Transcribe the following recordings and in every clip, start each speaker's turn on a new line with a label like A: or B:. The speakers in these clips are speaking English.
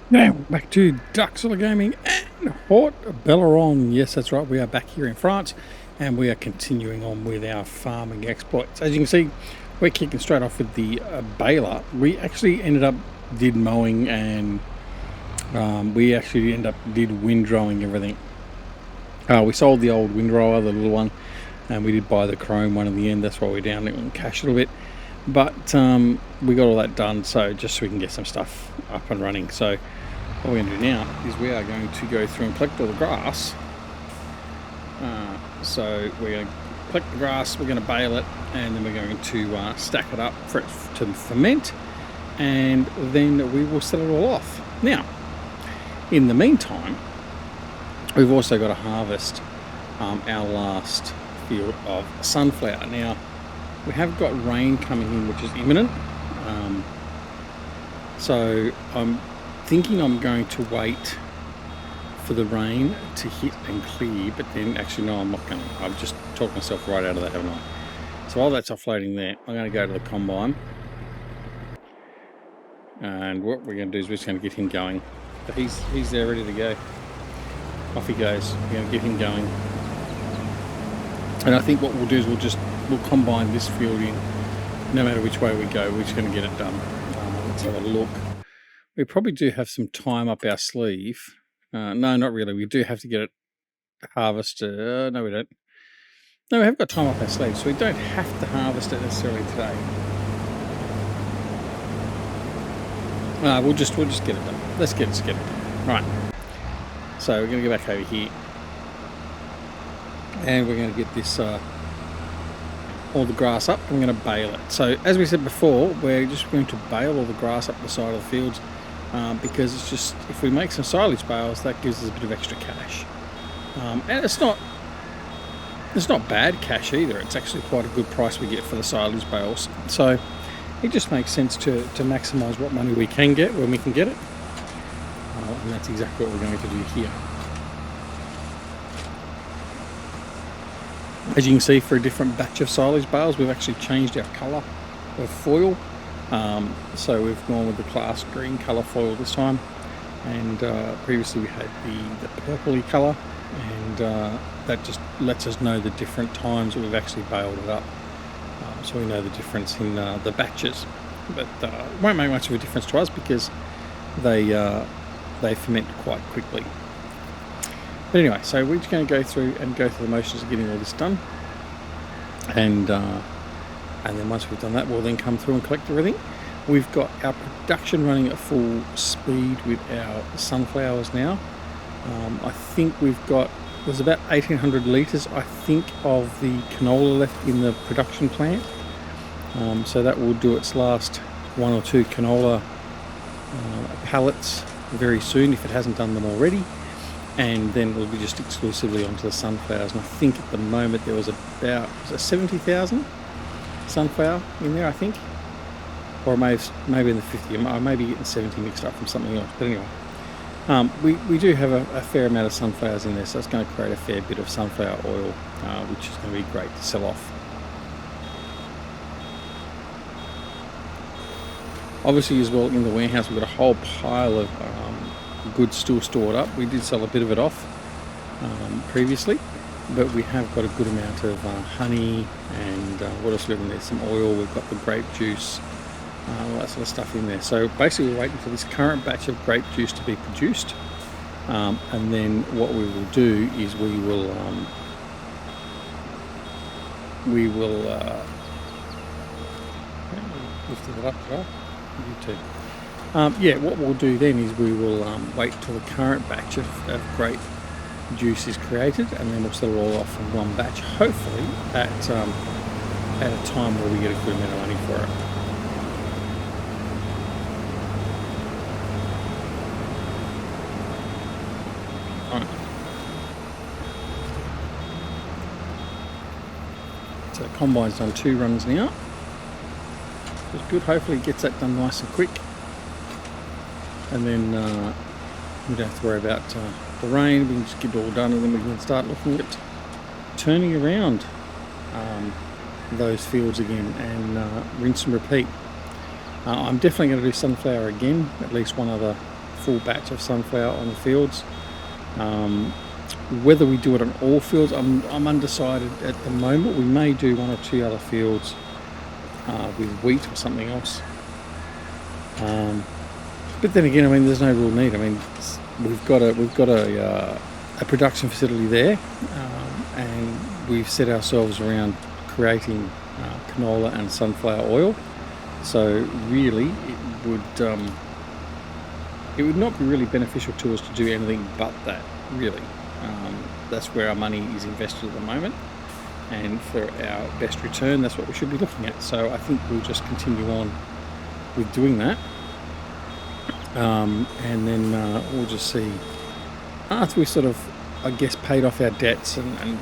A: Now, back to Duxilla Gaming and Haut-Beyleron. Yes, that's right, we are back here in France and we are continuing on with our farming exploits. As you can see, we're kicking straight off with the baler. We actually did mowing and we actually did windrowing everything. We sold the old windrower, the little one, and we did buy the chrome one in the end. That's why we're down in cash a little bit. But we got all that done, so just so we can get some stuff up and running. So what we're going to do now is we are going to go through and collect all the grass. So we're going to collect the grass, we're going to bale it, and then we're going to stack it up for it to ferment, and then we will set it all off. Now, in the meantime, we've also got to harvest our last field of sunflower. Now, we have got rain coming in, which is imminent. So I'm thinking I'm going to wait for the rain to hit and clear, but then actually no, I'm not going to. I've just talked myself right out of that, haven't I? So while that's offloading there, I'm going to go to the combine. And what we're going to do is we're just going to get him going. But he's there ready to go. Off he goes. We're going to get him going. And I think what we'll do is we'll combine this field in. No matter which way we go, we're just going to get it done. Let's have a look. We probably do have some time up our sleeve. No, not really. We do have to get it harvested. No, we don't. No, we have got time up our sleeve, so we don't have to harvest it necessarily today. We'll just get it done. Let's get it done. Right. So we're going to go back over here, and we're going to get this all the grass up. And we're going to bale it. So as we said before, we're just going to bale all the grass up the side of the fields. Because it's just, if we make some silage bales, that gives us a bit of extra cash, and it's not bad cash either. It's actually quite a good price we get for the silage bales, so it just makes sense to maximise what money we can get when we can get it, and that's exactly what we're going to do here. As you can see, for a different batch of silage bales, we've actually changed our colour of foil. So we've gone with the class green colour foil this time, and previously we had the purpley colour, and that just lets us know the different times that we've actually baled it up, so we know the difference in the batches. But it won't make much of a difference to us because they ferment quite quickly. But anyway, so we're just going to go through the motions of getting all this done, and then once we've done that, we'll then come through and collect everything. We've got our production running at full speed with our sunflowers now. I think there's about 1,800 litres, I think, of the canola left in the production plant. So that will do its last one or two canola pallets very soon, if it hasn't done them already. And then we'll be just exclusively onto the sunflowers. And I think at the moment there was about 70,000 sunflower in there, I think, or maybe in the 50. I may be getting 70 mixed up from something else, but anyway, we do have a fair amount of sunflowers in there, so it's going to create a fair bit of sunflower oil, which is going to be great to sell off. Obviously as well, in the warehouse we've got a whole pile of goods still stored up. We did sell a bit of it off previously, but we have got a good amount of honey, and what else we've got in there? Some oil, we've got the grape juice, all that sort of stuff in there. So basically we're waiting for this current batch of grape juice to be produced, and then what we will do is we will lift it up, right? You too. What we'll do then is we will wait till the current batch of grape juice is created, and then we'll sell it all off in one batch, hopefully at a time where we get a good amount of money for it. Right. So the combine's done 2 runs now, which is good. Hopefully it gets that done nice and quick, and then we don't have to worry about the rain. We can just get it all done, and then we can start looking at turning around those fields again and rinse and repeat. I'm definitely going to do sunflower again at least one other full batch of sunflower on the fields. Whether we do it on all fields, I'm undecided at the moment. We may do 1 or 2 other fields with wheat or something else. But then again, I mean, there's no real need. I mean, we've got a production facility there, and we've set ourselves around creating canola and sunflower oil. So really, it would not be really beneficial to us to do anything but that. Really, that's where our money is invested at the moment, and for our best return, that's what we should be looking at. So I think we'll just continue on with doing that, and then we'll just see after we sort of, I guess, paid off our debts and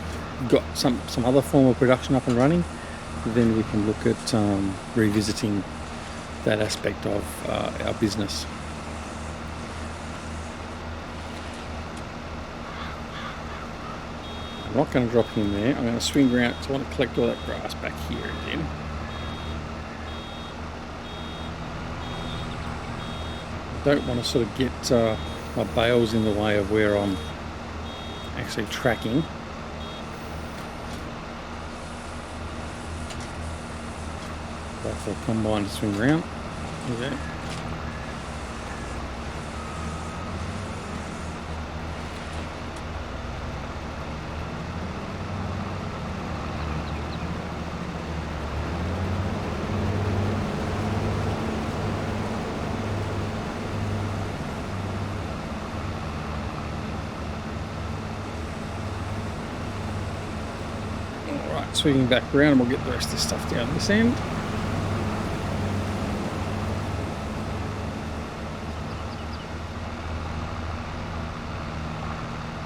A: got some other form of production up and running. Then we can look at revisiting that aspect of our business. I'm not going to drop in there. I'm going to swing around, so I want to collect all that grass back here again. I don't want to sort of get my bales in the way of where I'm actually tracking. Wait for the combine to swing around. Okay. Alright, swinging back around, and we'll get the rest of this stuff down this end.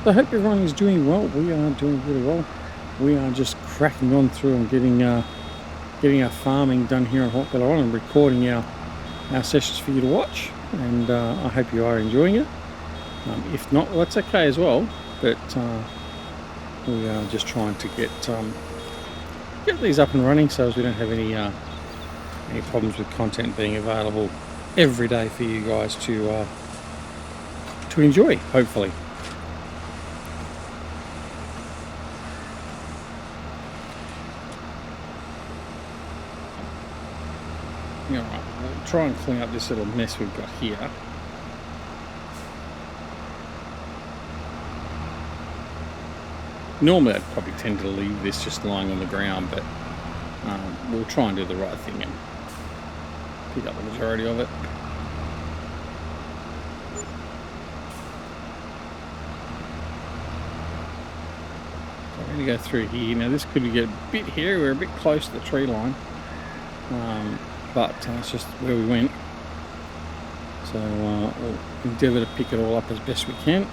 A: I hope everyone is doing well. We are doing really well. We are just cracking on through and getting our farming done here on Haut-Beyleron and recording our sessions for you to watch. And I hope you are enjoying it. If not, well, that's okay as well. But we are just trying to get these up and running so as we don't have any problems with content being available every day for you guys to enjoy, hopefully. Alright, we'll try and clean up this little mess we've got here. Normally I'd probably tend to leave this just lying on the ground, but we'll try and do the right thing and pick up the majority of it. So I'm going to go through here. Now this could get a bit hairy, we're a bit close to the tree line. But it's just where we went, so we'll endeavour to pick it all up as best we can.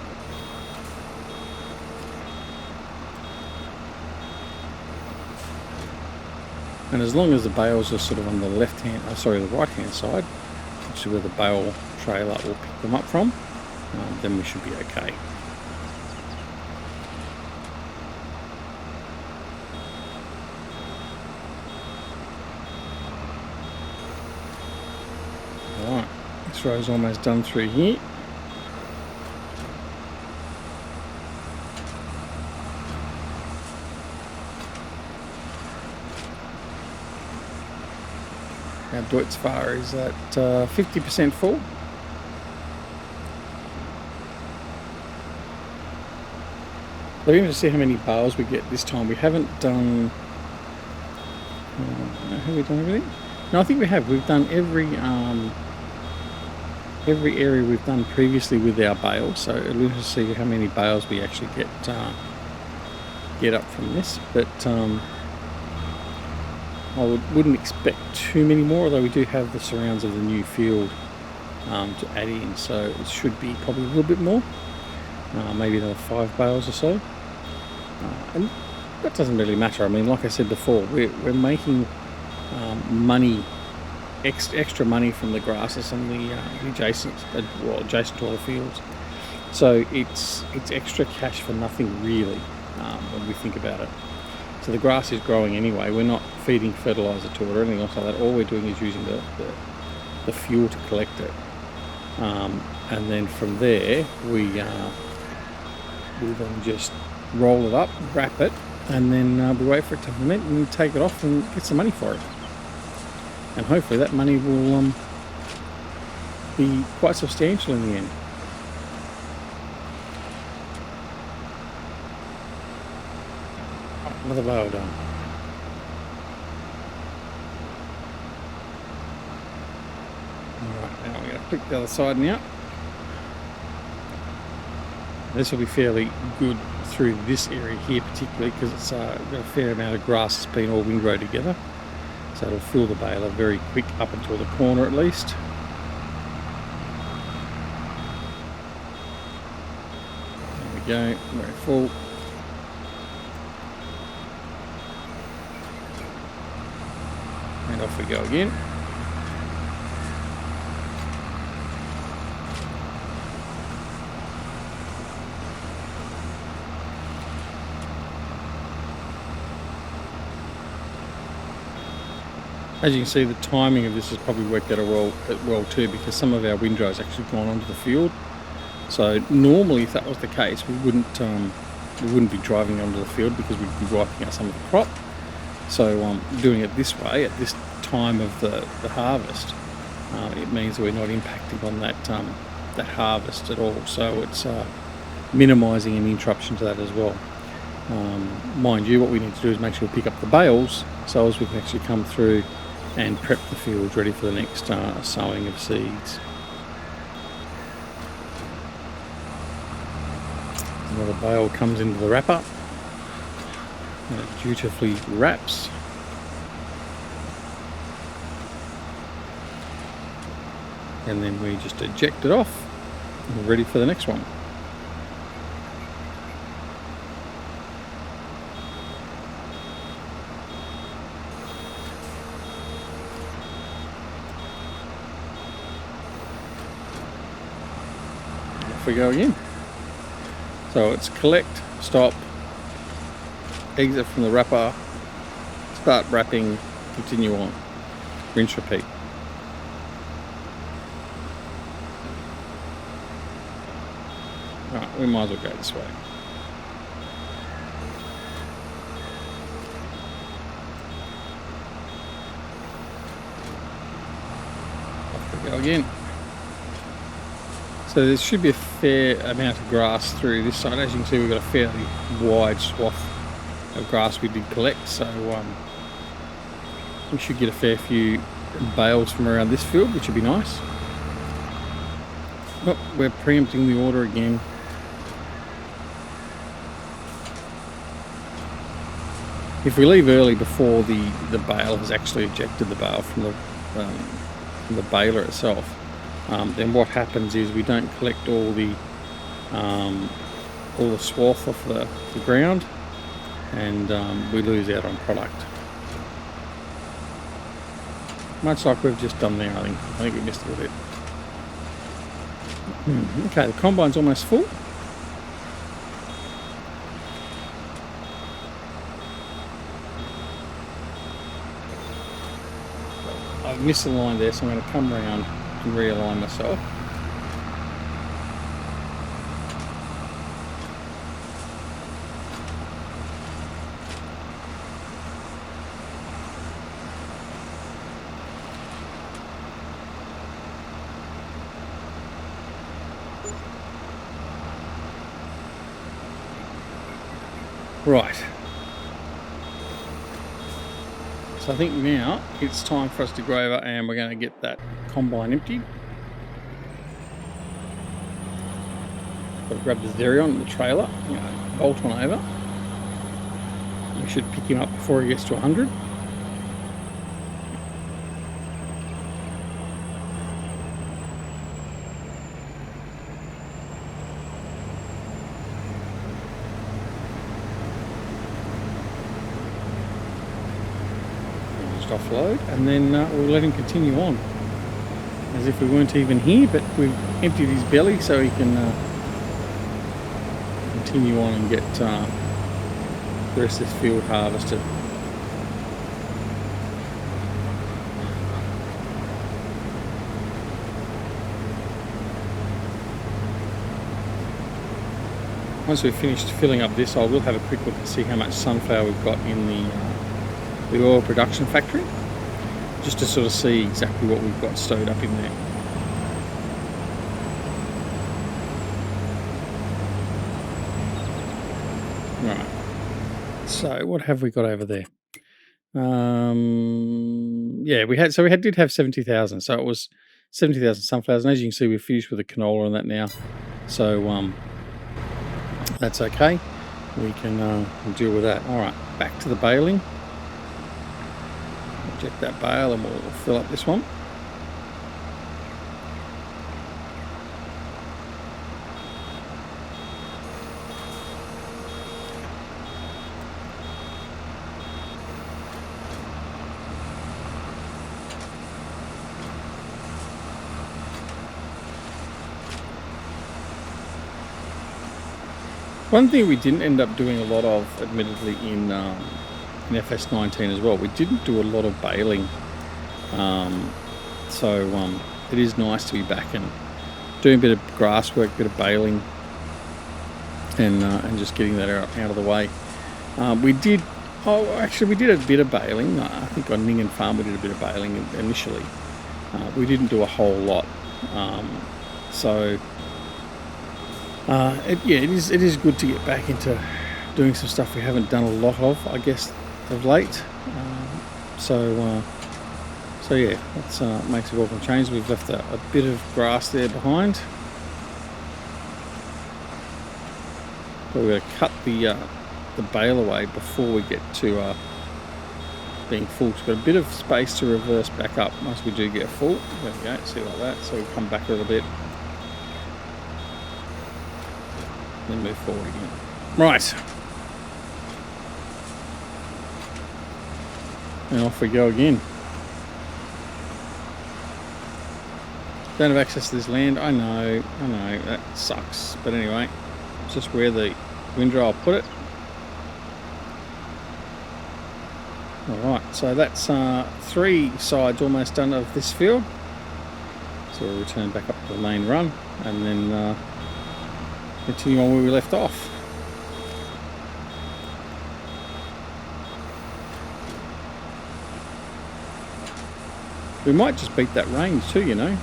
A: And as long as the bales are sort of on the the right hand side, which is where the bale trailer will pick them up from, then we should be okay. Alright, this row's almost done through here. Our Deutz-Fahr is at 50% full. Let me just see how many bales we get this time. We haven't done... have we done everything? No, I think we have. We've done every area we've done previously with our bales. So let's just see how many bales we actually get up from this. But I wouldn't expect too many more, although we do have the surrounds of the new field to add in, so it should be probably a little bit more, maybe another 5 bales or so. And that doesn't really matter. I mean, like I said before, we're making money, extra money from the grasses and the adjacent to other fields. So it's extra cash for nothing really when we think about it. So the grass is growing anyway. We're not feeding fertilizer to it or anything else like that. All we're doing is using the fuel to collect it. and then from there we then just roll it up, wrap it, and then we wait for it to ferment and take it off and get some money for it. And hopefully that money will be quite substantial in the end. Another bale done. Alright, now we're going to click the other side now. This will be fairly good through this area here particularly, because it's got a fair amount of grass that's been all windrow together. So it'll fill the baler very quick up until the corner at least. There we go, very full. And off we go again. As you can see, the timing of this has probably worked out well too, because some of our windrows actually gone onto the field. So normally, if that was the case, we wouldn't be driving onto the field because we'd be wiping out some of the crop. So doing it this way at this time of the harvest, it means that we're not impacting on that harvest at all. So it's minimising any interruption to that as well. Mind you, what we need to do is make sure we pick up the bales so as we can actually come through and prep the field ready for the next sowing of seeds. Another bale comes into the wrapper and it dutifully wraps. And then we just eject it off and we're ready for the next one. We go again. So it's collect, stop, exit from the wrapper, start wrapping, continue on, rinse, repeat. Alright, we might as well go this way. Off we go again. So there should be a fair amount of grass through this side. As you can see, we've got a fairly wide swath of grass we did collect, so we should get a fair few bales from around this field, which would be nice. Oh, we're preempting the order again. If we leave early before the bale has actually ejected the bale from the baler itself, then what happens is we don't collect all the swath off the ground, and we lose out on product. Much like we've just done there, I think we missed a little bit. Okay, the combine's almost full. I've missed the line there, so I'm going to come around and realign myself. Right. So I think now it's time for us to go over and we're going to get that combine emptied. Got to grab the Xerion, the trailer, bolt on over. We should pick him up before he gets to 100. Offload, and then we'll let him continue on as if we weren't even here, but we've emptied his belly so he can continue on and get the rest of this field harvested. once we've finished filling up this, I will have a quick look and see how much sunflower we've got in the oil production factory, just to sort of see exactly what we've got stowed up in there. Right. So what have we got over there? Yeah, we did have 70,000. So it was 70,000 sunflowers, and as you can see, we've finished with the canola and that now. So that's okay. We can deal with that. All right, back to the baling. Eject that bale, and we'll fill up this one. One thing we didn't end up doing a lot of, admittedly, in FS19 as well, we didn't do a lot of baling. So it is nice to be back and doing a bit of grass work, a bit of baling, and just getting that out of the way. We did a bit of baling. I think on Ningen Farm we did a bit of baling initially. We didn't do a whole lot. It is good to get back into doing some stuff we haven't done a lot of, I guess, of late. So yeah, that makes a welcome change. We've left a bit of grass there behind. But we're going to cut the bale away before we get to being full. So we've got a bit of space to reverse back up once we do get full. There we go, see like that. So we come back a little bit. Then move forward again. Right. And off we go again. Don't have access to this land. I know, that sucks. But anyway, it's just where the windrow will put it. Alright, so that's 3 sides almost done of this field. So we'll return back up to the main run and then continue on where we left off. We might just beat that range too, you know.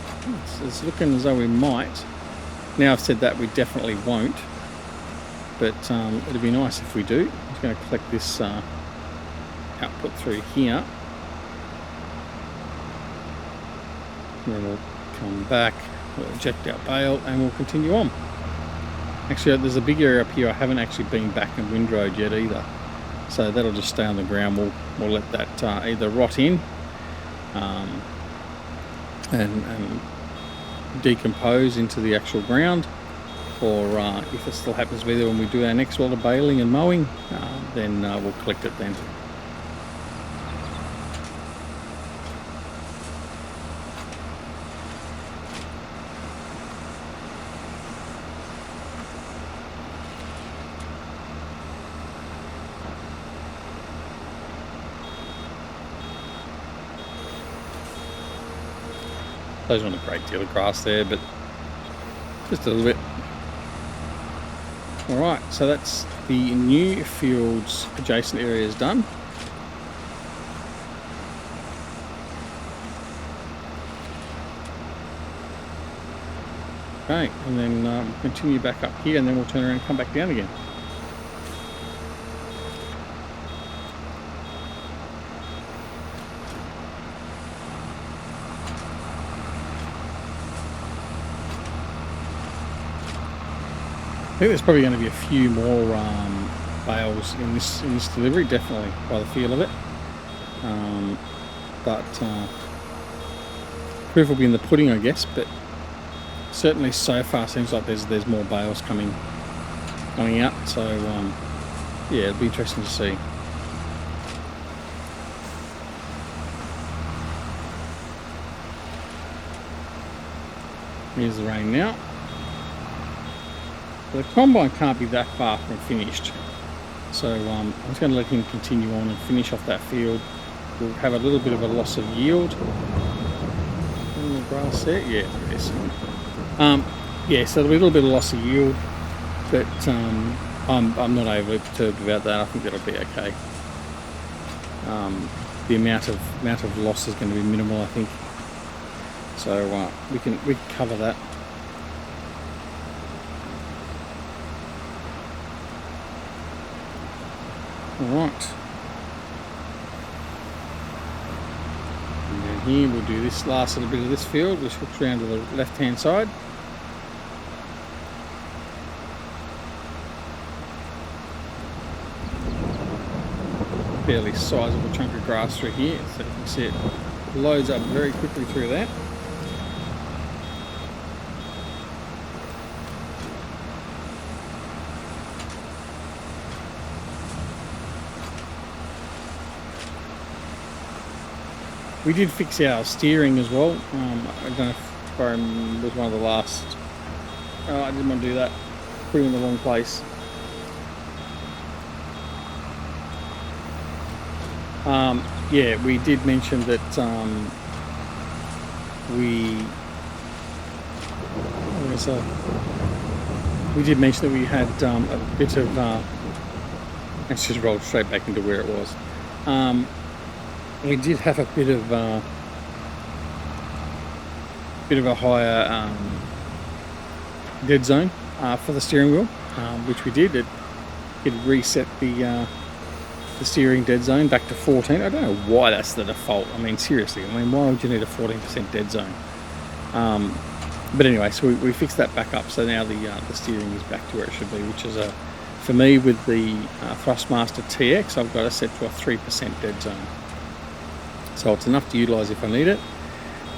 A: It's looking as though we might. Now I've said that, we definitely won't. But it'd be nice if we do. I'm just going to collect this output through here. And then we'll come back, we'll eject our bale, and we'll continue on. Actually, there's a big area up here I haven't actually been back and windrowed yet either. So that'll just stay on the ground. We'll let that either rot in and decompose into the actual ground, or if it still happens to be there when we do our next lot of baling and mowing, then we'll collect it then. There's not a great deal of grass there, but just a little bit. Alright, so that's the new fields adjacent areas done. Okay, and then we'll continue back up here, and then we'll turn around and come back down again. I think there's probably going to be a few more bales in this delivery, definitely, by the feel of it. But proof will be in the pudding, I guess. But certainly, so far, seems like there's more bales coming out. So yeah, it'll be interesting to see. Here's the rain now. The combine can't be that far from finished, so I'm just going to let him continue on and finish off that field. We'll have a little bit of a loss of yield. In the grass there, yeah, there is. Yeah, so there'll be a little bit of loss of yield but I'm not overly perturbed about that. I think that'll be okay. The amount of loss is going to be minimal, I think. So we can cover that. All right. And then here we'll do this last little bit of this field, which hooks around to the left-hand side. Fairly sizable chunk of grass through here, so you can see it loads up very quickly through that. We did fix our steering as well. I don't know if I was one of the last. I didn't want to do that. Put it in the wrong place. Yeah, we did mention that we did mention that we had a bit of. Let's just roll straight back into where it was. We did have a bit of a higher dead zone for the steering wheel, which we did. It reset the steering dead zone back to 14. I don't know why that's the default. I mean, seriously. I mean, why would you need a 14% dead zone? But anyway, so we fixed that back up. So now the steering is back to where it should be, which is for me with the Thrustmaster TX, I've got it set to a 3% dead zone. So it's enough to utilise if I need it,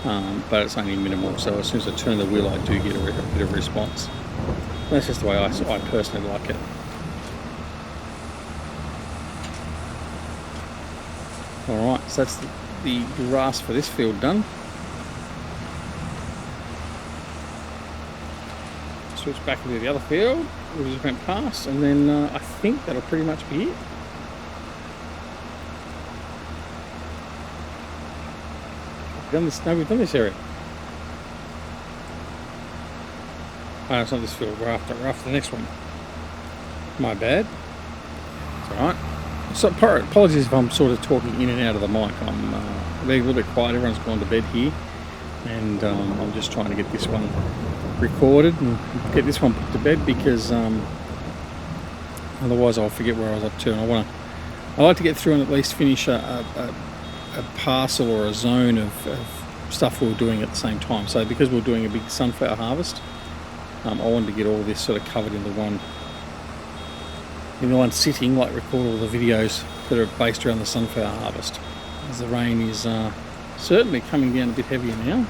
A: but it's only minimal. So as soon as I turn the wheel, I do get a bit of response. That's just the way I personally like it. Alright, so that's the grass for this field done. Switch back into the other field, we just went past, and then I think that'll pretty much be it. We've done this area. Oh, it's not this field, we're after the next one. My bad. It's alright. So apologies if I'm sort of talking in and out of the mic. I'm being a little bit quiet, everyone's gone to bed here, and I'm just trying to get this one recorded and get this one put to bed, because otherwise I'll forget where I was up to, and I like to get through and at least finish a parcel or a zone of stuff we were doing at the same time. So because we're doing a big sunflower harvest, I wanted to get all this sort of covered in the one sitting, like record all the videos that are based around the sunflower harvest, as the rain is certainly coming down a bit heavier now.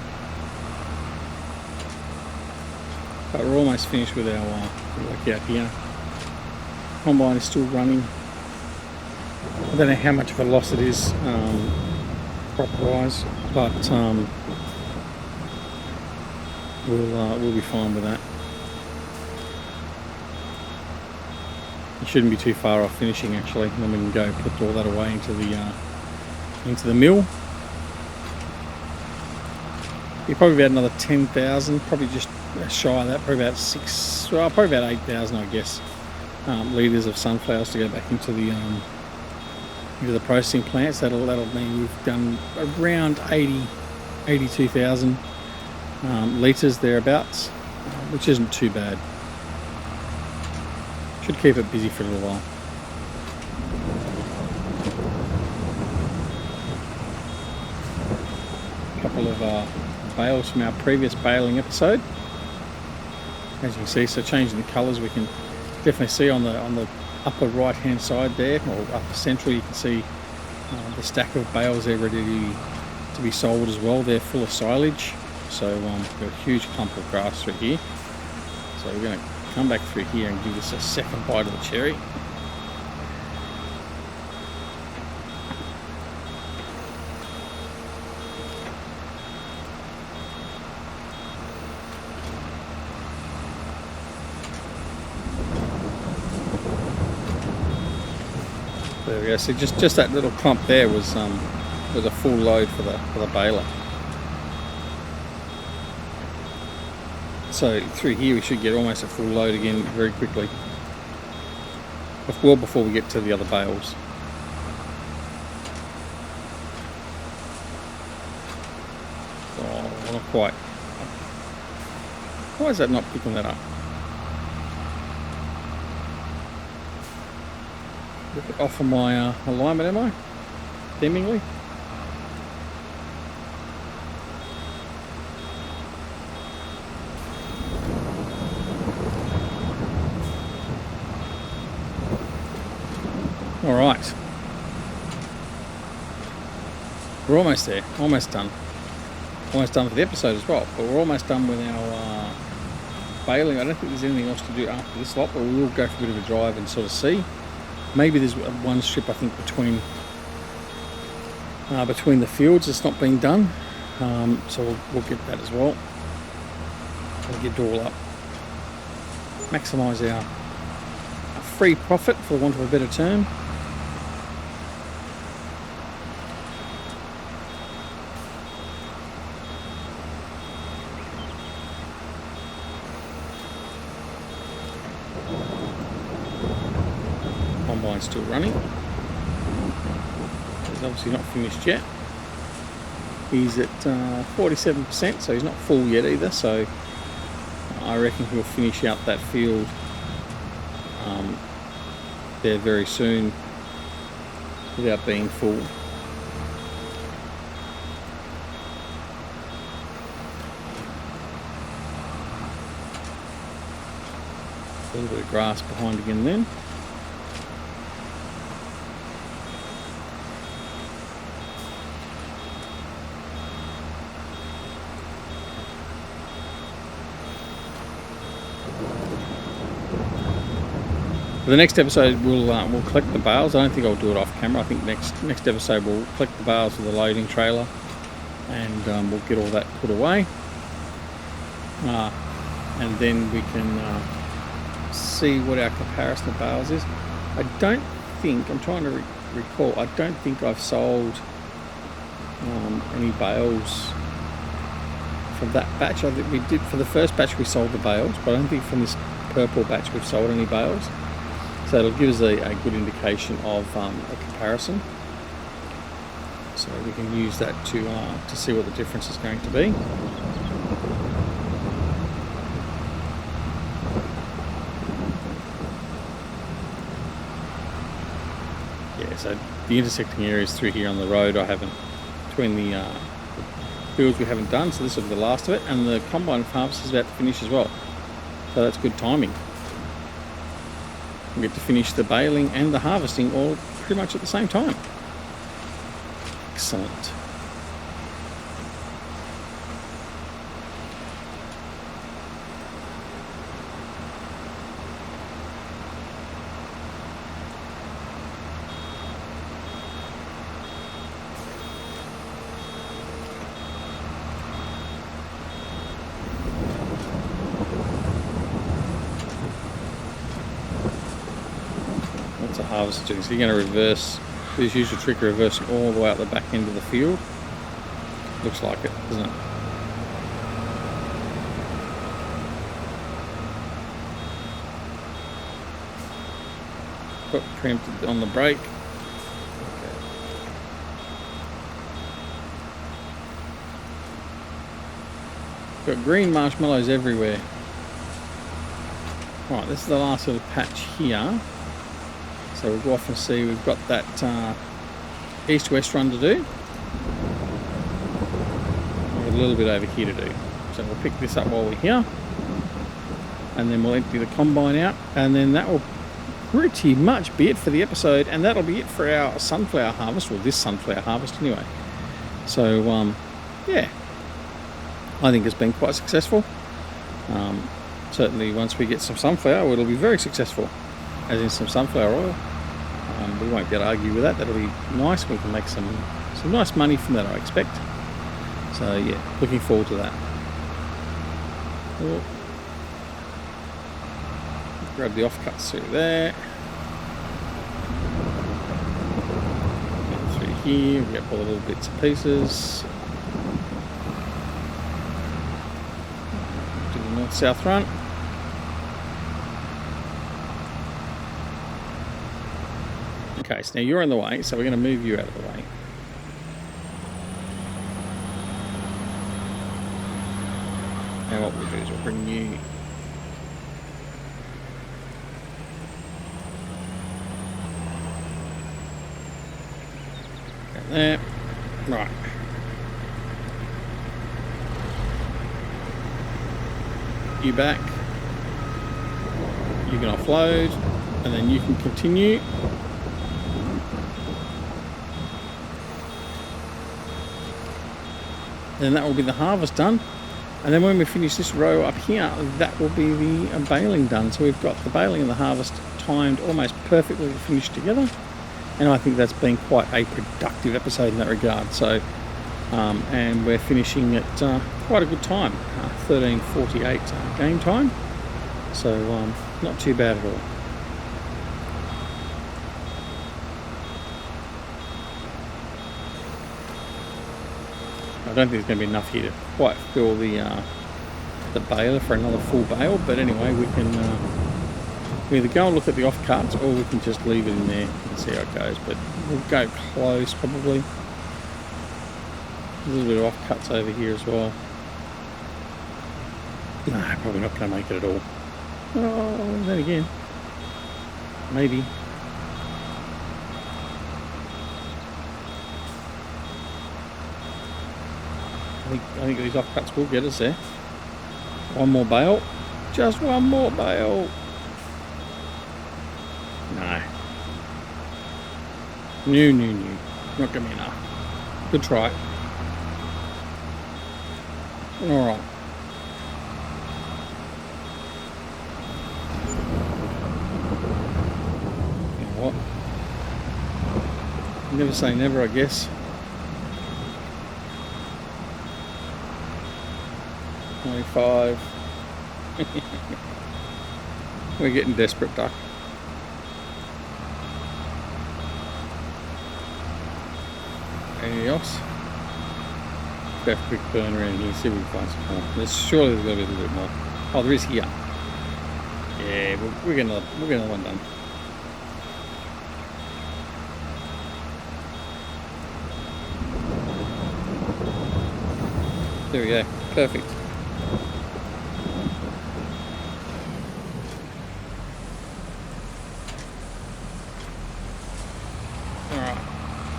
A: But we're almost finished with our work out here. Combine is still running. I don't know how much of a loss it is crop wise, but we'll be fine with that. You shouldn't be too far off finishing actually, and then we can go put all that away into the mill. You're probably about another 10,000, probably just shy of that, probably about probably about 8,000 I guess, litres of sunflowers to go back into the processing plants. That'll mean we've done around 82,000 litres thereabouts, which isn't too bad. Should keep it busy for a little while. A couple of bales from our previous baling episode. As you can see, so changing the colours, we can definitely see on the upper right hand side there, or upper central, you can see the stack of bales there ready to be sold as well. They're full of silage, so we've got a huge clump of grass through here. So we're going to come back through here and give this a second bite of the cherry. There we go. So just that little clump there was a full load for the baler. So through here we should get almost a full load again very quickly, well before we get to the other bales. Oh, not quite. Why is that not picking that up? A bit off of my alignment, am I? Seemingly. All right, we're almost there, almost done for the episode as well, but we're almost done with our baling. I don't think there's anything else to do after this lot, but we will go for a bit of a drive and sort of see. Maybe there's one strip I think between the fields that's not been done, so we'll get that as well. We'll get it all up, maximise our free profit, for want of a better term. Combine's still running. He's obviously not finished yet. He's at 47%, so he's not full yet either, so I reckon he'll finish out that field there very soon without being full. A little bit of grass behind again then. For the next episode, we'll collect the bales. I don't think I'll do it off camera. I think next episode we'll collect the bales with the loading trailer, and we'll get all that put away, and then we can see what our comparison of bales is. I don't think, I'm trying to recall, I don't think I've sold any bales from that batch. I think we did for the first batch, we sold the bales, but I don't think from this purple batch we've sold any bales. So it'll give us a good indication of a comparison. So we can use that to see what the difference is going to be. Yeah, so the intersecting areas through here on the road, I haven't, between the fields we haven't done, so this will be the last of it, and the combine harvest is about to finish as well. So that's good timing. We get to finish the baling and the harvesting all pretty much at the same time. Excellent. That's a harvester doing. So you're going to reverse, this usual trick of reversing all the way out the back end of the field. Looks like it, doesn't it? Got preempted on the brake. Okay. Got green marshmallows everywhere. Right, this is the last little patch here. So we'll go off and see, we've got that east-west run to do. We've got a little bit over here to do. So we'll pick this up while we're here. And then we'll empty the combine out. And then that will pretty much be it for the episode. And that'll be it for our sunflower harvest, or this sunflower harvest anyway. So, yeah. I think it's been quite successful. Certainly once we get some sunflower, it'll be very successful. As in some sunflower oil. We won't be able to argue with that. That'll be nice. We can make some nice money from that, I expect. So yeah, looking forward to that. Oh. Grab the offcuts through there. Get through here, we get all the little bits and pieces. Do the south front. Okay, so now you're in the way, so we're going to move you out of the way. And what we'll do is we'll bring you down there. Right. You back. You can offload, and then you can continue. Then that will be the harvest done, and then when we finish this row up here, that will be the baling done. So we've got the baling and the harvest timed almost perfectly to finish together, and I think that's been quite a productive episode in that regard. So and we're finishing at quite a good time, 13:48 game time, so not too bad at all. I don't think there's going to be enough here to quite fill the baler for another full bale, but anyway, we can either go and look at the offcuts, or we can just leave it in there and see how it goes. But we'll go close probably. A little bit of offcuts over here as well. No, probably not going to make it at all. Oh, then again, maybe. I think these offcuts will get us there. One more bale. Just one more bale. No. No. Not going to be enough. Good try. Alright. You know what? Never say never, I guess. 25. We're getting desperate, duck. Anything else? Have a quick burn around here, see if we can find some more. Surely there's got to be a little bit more. Oh, there is here. Yeah, we're getting another one done. There we go. Perfect.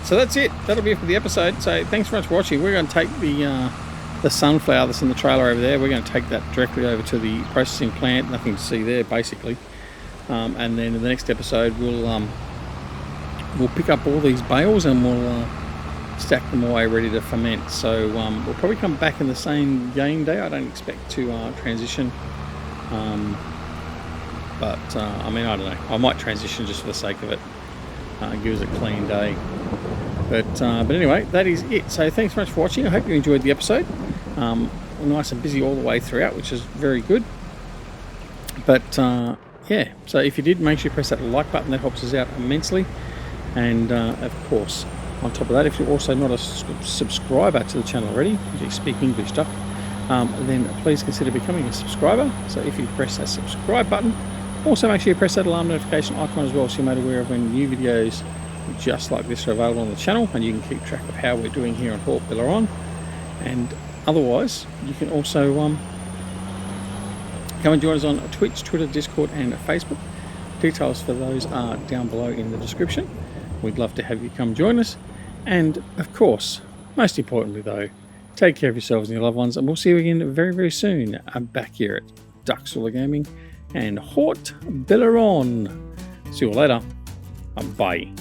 A: So that's it. That'll be it for the episode. So thanks very much for watching. We're going to take the sunflower that's in the trailer over there. We're going to take that directly over to the processing plant. Nothing to see there, basically. And then in the next episode, we'll pick up all these bales and we'll stack them away ready to ferment. So we'll probably come back in the same game day. I don't expect to transition. But I mean, I don't know. I might transition just for the sake of it. Give us a clean day. But anyway, that is it. So thanks very much for watching. I hope you enjoyed the episode. Nice and busy all the way throughout, which is very good. But yeah, so if you did, make sure you press that like button. That helps us out immensely. And of course, on top of that, if you're also not a subscriber to the channel already, you speak English stuff, then please consider becoming a subscriber. So if you press that subscribe button, also make sure you press that alarm notification icon as well, so you're made aware of when new videos just like this are available on the channel, and you can keep track of how we're doing here on Haut-Beyleron. And otherwise, you can also come and join us on Twitch, Twitter, Discord and Facebook. Details for those are down below in the description. We'd love to have you come join us. And of course, most importantly though, take care of yourselves and your loved ones, and we'll see you again very, very soon. I'm back here at Duxula Gaming and Haut-Beyleron. See you later. Bye.